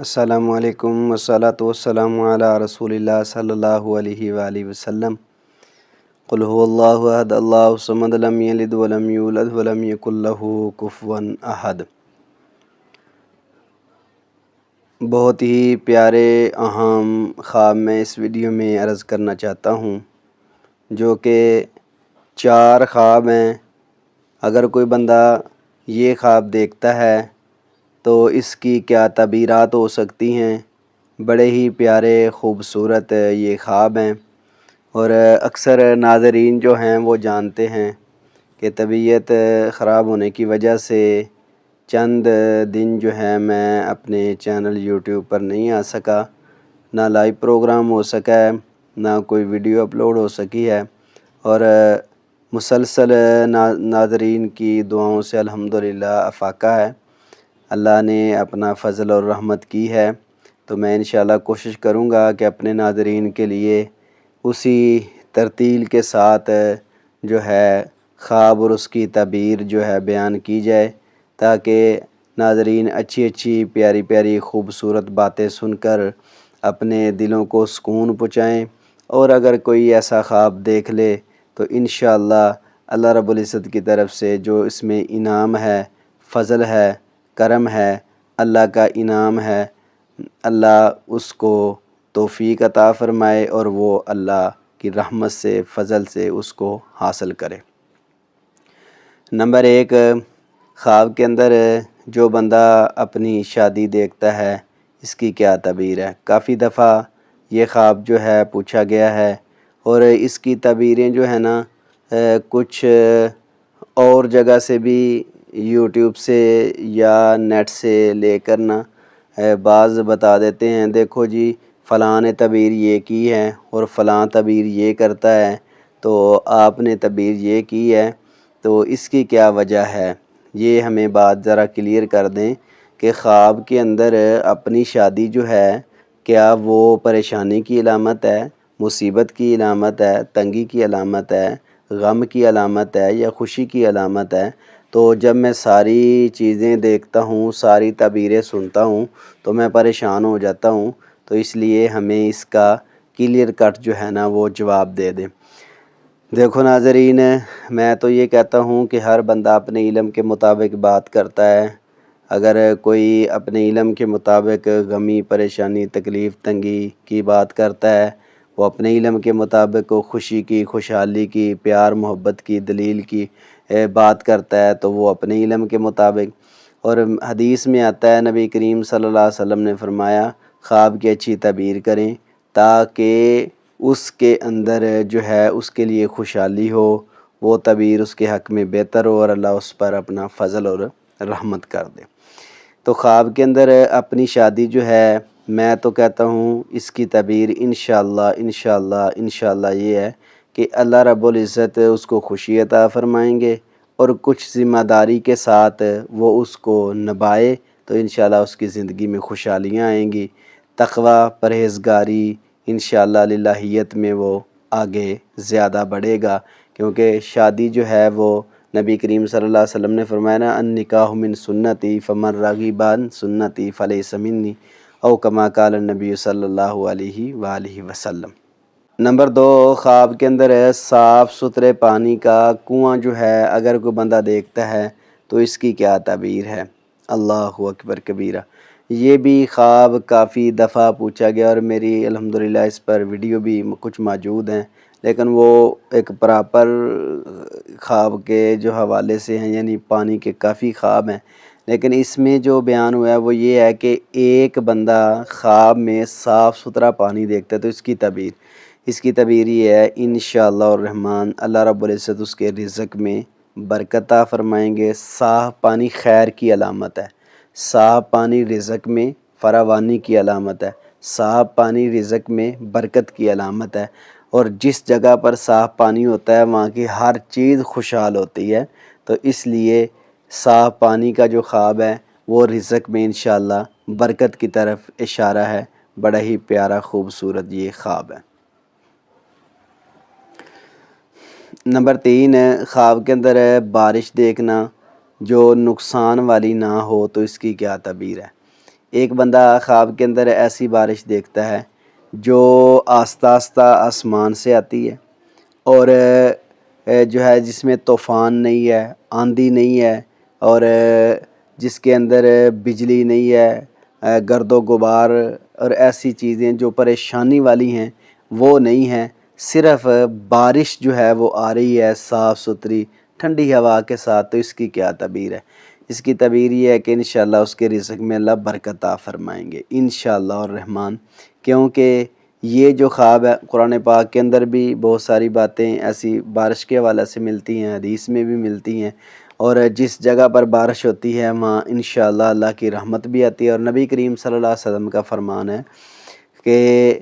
السلام علیکم والصلاۃ والسلام علی رسول اللہ صلی اللہ علیہ وآلہ وسلم۔ قل هو اللہ احد اللہ الصمد لم یلد ولم یولد ولم یکن لہ کفوا احد۔ بہت ہی پیارے اہم خواب میں اس ویڈیو میں عرض کرنا چاہتا ہوں، جو کہ 4 خواب ہیں۔ اگر کوئی بندہ یہ خواب دیکھتا ہے تو اس کی کیا تعبیرات ہو سکتی ہیں۔ بڑے ہی پیارے خوبصورت یہ خواب ہیں، اور اکثر ناظرین جو ہیں وہ جانتے ہیں کہ طبیعت خراب ہونے کی وجہ سے چند دن جو ہے میں اپنے چینل یوٹیوب پر نہیں آ سکا، نہ لائیو پروگرام ہو سکا ہے، نہ کوئی ویڈیو اپلوڈ ہو سکی ہے، اور مسلسل ناظرین کی دعاؤں سے الحمدللہ افاقہ ہے۔ اللہ نے اپنا فضل اور رحمت کی ہے، تو میں انشاءاللہ کوشش کروں گا کہ اپنے ناظرین کے لیے اسی ترتیل کے ساتھ جو ہے خواب اور اس کی تعبیر جو ہے بیان کی جائے، تاکہ ناظرین اچھی پیاری پیاری خوبصورت باتیں سن کر اپنے دلوں کو سکون پہنچائیں، اور اگر کوئی ایسا خواب دیکھ لے تو انشاءاللہ اللہ رب العزت کی طرف سے جو اس میں انعام ہے، فضل ہے، کرم ہے، اللہ کا انعام ہے، اللہ اس کو توفیق عطا فرمائے اور وہ اللہ کی رحمت سے فضل سے اس کو حاصل کرے۔ نمبر 1، خواب کے اندر جو بندہ اپنی شادی دیکھتا ہے اس کی کیا تعبیر ہے۔ کافی دفعہ یہ خواب جو ہے پوچھا گیا ہے، اور اس کی تعبیریں جو ہے نا کچھ اور جگہ سے بھی یوٹیوب سے یا نیٹ سے لے کر نا بعض بتا دیتے ہیں، دیکھو جی فلاں نے تعبیر یہ کی ہے اور فلاں تعبیر یہ کرتا ہے، تو آپ نے تعبیر یہ کی ہے، تو اس کی کیا وجہ ہے۔ یہ ہمیں بات ذرا کلیئر کر دیں کہ خواب کے اندر اپنی شادی جو ہے کیا وہ پریشانی کی علامت ہے، مصیبت کی علامت ہے، تنگی کی علامت ہے، غم کی علامت ہے، یا خوشی کی علامت ہے۔ تو جب میں ساری چیزیں دیکھتا ہوں، ساری تعبیریں سنتا ہوں، تو میں پریشان ہو جاتا ہوں، تو اس لیے ہمیں اس کا کلیئر کٹ جو ہے نا وہ جواب دے دیں۔ دیکھو ناظرین، میں تو یہ کہتا ہوں کہ ہر بندہ اپنے علم کے مطابق بات کرتا ہے۔ اگر کوئی اپنے علم کے مطابق غمی، پریشانی، تکلیف، تنگی کی بات کرتا ہے، وہ اپنے علم کے مطابق خوشی کی، خوشحالی کی، پیار محبت کی، دلیل کی بات کرتا ہے، تو وہ اپنے علم کے مطابق۔ اور حدیث میں آتا ہے، نبی کریم صلی اللہ علیہ وسلم نے فرمایا خواب کی اچھی تعبیر کریں، تاکہ اس کے اندر جو ہے اس کے لیے خوشحالی ہو، وہ تعبیر اس کے حق میں بہتر ہو، اور اللہ اس پر اپنا فضل اور رحمت کر دے۔ تو خواب کے اندر اپنی شادی جو ہے، میں تو کہتا ہوں اس کی تعبیر انشاءاللہ یہ ہے کہ اللہ رب العزت اس کو خوشی عطا فرمائیں گے، اور کچھ ذمہ داری کے ساتھ وہ اس کو نبھائے تو انشاءاللہ اس کی زندگی میں خوشحالیاں آئیں گی، تقوی، پرہیزگاری، انشاءاللہ الہیت میں وہ آگے زیادہ بڑھے گا، کیونکہ شادی جو ہے وہ نبی کریم صلی اللہ علیہ وسلم نے فرمایا نا، النکاح من سنتی فمن رغب عن سنتی فلیس منی، او کما قال النبی صلی اللہ علیہ وآلہ وسلم۔ نمبر 2، خواب کے اندر ہے صاف ستھرے پانی کا کنواں جو ہے اگر کوئی بندہ دیکھتا ہے تو اس کی کیا تعبیر ہے۔ اللہ اکبر کبیرہ۔ یہ بھی خواب کافی دفعہ پوچھا گیا، اور میری الحمدللہ اس پر ویڈیو بھی کچھ موجود ہیں، لیکن وہ ایک پراپر خواب کے جو حوالے سے ہیں، یعنی پانی کے کافی خواب ہیں، لیکن اس میں جو بیان ہوا ہے وہ یہ ہے کہ ایک بندہ خواب میں صاف ستھرا پانی دیکھتا ہے، تو اس کی تعبیر یہ ہے، انشاءاللہ الرحمن اللہ رب العزت اس کے رزق میں برکت عطا فرمائیں گے۔ صاف پانی خیر کی علامت ہے، صاف پانی رزق میں فراوانی کی علامت ہے، صاف پانی رزق میں برکت کی علامت ہے، اور جس جگہ پر صاف پانی ہوتا ہے وہاں کی ہر چیز خوشحال ہوتی ہے، تو اس لیے صاف پانی کا جو خواب ہے وہ رزق میں انشاءاللہ برکت کی طرف اشارہ ہے۔ بڑا ہی پیارا خوبصورت یہ خواب ہے۔ نمبر 3، خواب کے اندر ہے بارش دیکھنا جو نقصان والی نہ ہو، تو اس کی کیا تعبیر ہے۔ ایک بندہ خواب کے اندر ایسی بارش دیکھتا ہے جو آہستہ آہستہ آسمان سے آتی ہے، اور جو ہے جس میں طوفان نہیں ہے، آندھی نہیں ہے، اور جس کے اندر بجلی نہیں ہے، گرد و غبار اور ایسی چیزیں جو پریشانی والی ہیں وہ نہیں ہیں، صرف بارش جو ہے وہ آ رہی ہے صاف ستھری ٹھنڈی ہوا کے ساتھ، تو اس کی کیا تعبیر ہے؟ اس کی تعبیر یہ ہے کہ انشاءاللہ اس کے رزق میں اللہ برکت عطا فرمائیں گے انشاءاللہ الرحمن، کیونکہ یہ جو خواب ہے قرآن پاک کے اندر بھی بہت ساری باتیں ایسی بارش کے حوالے سے ملتی ہیں، حدیث میں بھی ملتی ہیں، اور جس جگہ پر بارش ہوتی ہے وہاں انشاءاللہ اللہ کی رحمت بھی آتی ہے، اور نبی کریم صلی اللہ علیہ وسلم کا فرمان ہے کہ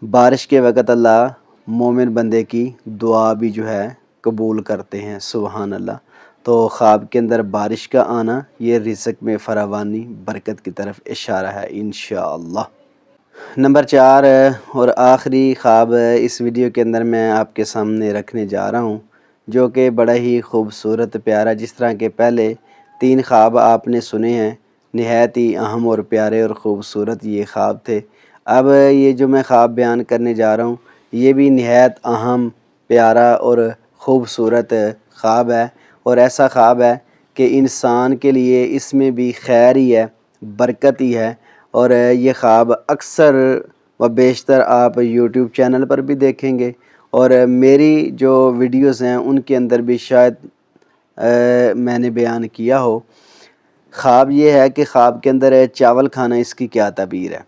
بارش کے وقت اللہ مومن بندے کی دعا بھی جو ہے قبول کرتے ہیں، سبحان اللہ۔ تو خواب کے اندر بارش کا آنا یہ رزق میں فراوانی برکت کی طرف اشارہ ہے انشاءاللہ۔ نمبر 4 اور آخری خواب اس ویڈیو کے اندر میں آپ کے سامنے رکھنے جا رہا ہوں، جو کہ بڑا ہی خوبصورت پیارا، جس طرح کے پہلے 3 خواب آپ نے سنے ہیں، نہایت ہی اہم اور پیارے اور خوبصورت یہ خواب تھے۔ اب یہ جو میں خواب بیان کرنے جا رہا ہوں یہ بھی نہایت اہم، پیارا اور خوبصورت خواب ہے، اور ایسا خواب ہے کہ انسان کے لیے اس میں بھی خیر ہی ہے، برکت ہی ہے، اور یہ خواب اکثر و بیشتر آپ یوٹیوب چینل پر بھی دیکھیں گے، اور میری جو ویڈیوز ہیں ان کے اندر بھی شاید میں نے بیان کیا ہو۔ خواب یہ ہے کہ خواب کے اندر چاول کھانا، اس کی کیا تعبیر ہے؟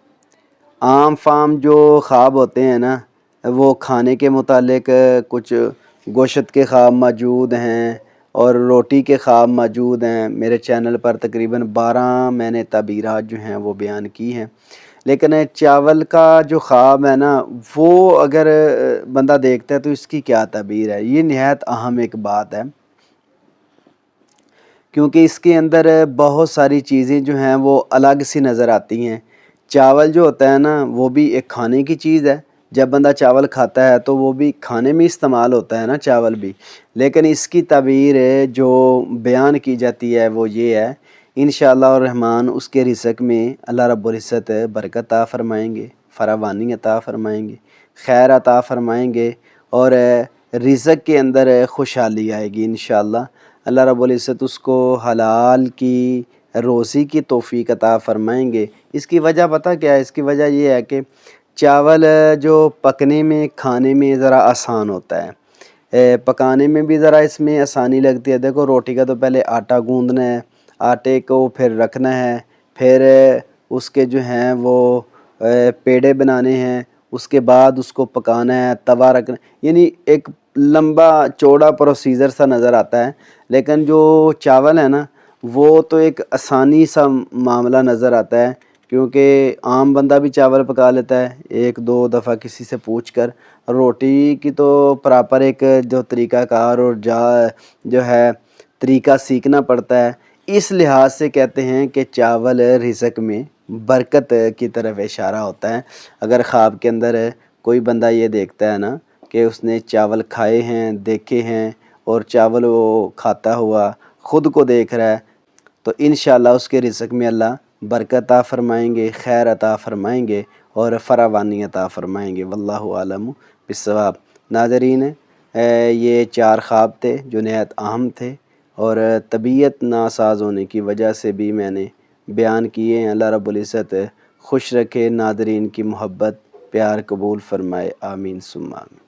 عام فام جو خواب ہوتے ہیں نا وہ کھانے کے متعلق کچھ گوشت کے خواب موجود ہیں اور روٹی کے خواب موجود ہیں، میرے چینل پر تقریباً 12 میں نے تعبیرات جو ہیں وہ بیان کی ہیں، لیکن چاول کا جو خواب ہے نا وہ اگر بندہ دیکھتا ہے تو اس کی کیا تعبیر ہے؟ یہ نہایت اہم ایک بات ہے، کیونکہ اس کے اندر بہت ساری چیزیں جو ہیں وہ الگ سی نظر آتی ہیں۔ چاول جو ہوتا ہے نا وہ بھی ایک کھانے کی چیز ہے، جب بندہ چاول کھاتا ہے تو وہ بھی کھانے میں استعمال ہوتا ہے نا چاول بھی، لیکن اس کی تعبیر جو بیان کی جاتی ہے وہ یہ ہے انشاءاللہ الرحمن، اس کے رزق میں اللہ رب العزت برکت عطا فرمائیں گے، فراوانی عطا فرمائیں گے، خیر عطا فرمائیں گے، اور رزق کے اندر خوشحالی آئے گی انشاءاللہ۔ اللہ رب العزت اس کو حلال کی روزی کی توفیق عطا فرمائیں گے۔ اس کی وجہ پتہ کیا ہے؟ اس کی وجہ یہ ہے کہ چاول جو پکنے میں کھانے میں ذرا آسان ہوتا ہے، پکانے میں بھی ذرا اس میں آسانی لگتی ہے۔ دیکھو روٹی کا تو پہلے آٹا گوندنا ہے، آٹے کو پھر رکھنا ہے، پھر اس کے جو ہیں وہ پیڑے بنانے ہیں، اس کے بعد اس کو پکانا ہے، توا رکھنا، یعنی ایک لمبا چوڑا پروسیجر سا نظر آتا ہے، لیکن جو چاول ہے نا وہ تو ایک آسانی سا معاملہ نظر آتا ہے، کیونکہ عام بندہ بھی چاول پکا لیتا ہے 1-2 دفعہ کسی سے پوچھ کر۔ روٹی کی تو پراپر ایک جو طریقہ کار اور جو ہے طریقہ سیکھنا پڑتا ہے، اس لحاظ سے کہتے ہیں کہ چاول رزق میں برکت کی طرف اشارہ ہوتا ہے۔ اگر خواب کے اندر کوئی بندہ یہ دیکھتا ہے نا کہ اس نے چاول کھائے ہیں، دیکھے ہیں، اور چاول وہ کھاتا ہوا خود کو دیکھ رہا ہے، تو انشاءاللہ اس کے رزق میں اللہ برکت عطا فرمائیں گے، خیر عطا فرمائیں گے، اور فراوانی عطا فرمائیں گے، واللہ عالم بالصواب۔ ناظرین، یہ 4 خواب تھے جو نہایت اہم تھے، اور طبیعت ناساز ہونے کی وجہ سے بھی میں نے بیان کیے ہیں۔ اللہ رب العزت خوش رکھے، ناظرین کی محبت پیار قبول فرمائے، آمین ثم آمین۔